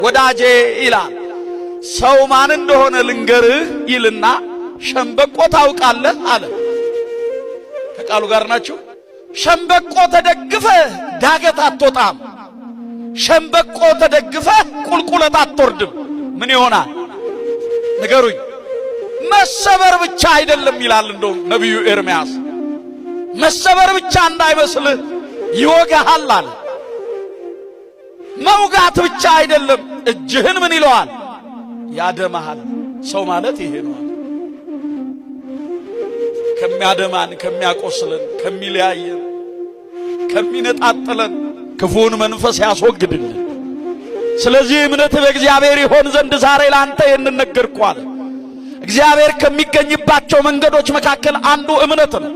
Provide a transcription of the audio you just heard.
ወዳጄ ይላል ሰው ማን እንደሆነ ልንገርህ ይልና ሸምበቆ ታውቃለህ አለ። ከቃሉ ጋር ናችሁ? ሸምበቆ ተደግፈ ዳገት አትወጣም። ሸምበቆ ተደግፈ ቁልቁለት አትወርድም። ምን ይሆናል ንገሩኝ? መሰበር ብቻ አይደለም ይላል እንደው ነብዩ ኤርምያስ። መሰበር ብቻ እንዳይመስልህ ይወጋሃል አለ። መውጋት ብቻ አይደለም እጅህን ምን ይለዋል? ያደማሃል። ሰው ማለት ይሄ ነው። ከሚያደማን፣ ከሚያቆስለን፣ ከሚለያየን፣ ከሚነጣጥለን ክፉን መንፈስ ያስወግድልን። ስለዚህ እምነት በእግዚአብሔር ይሆን ዘንድ ዛሬ ላንተ የነገርኩህ እግዚአብሔር ከሚገኝባቸው መንገዶች መካከል አንዱ እምነት ነው።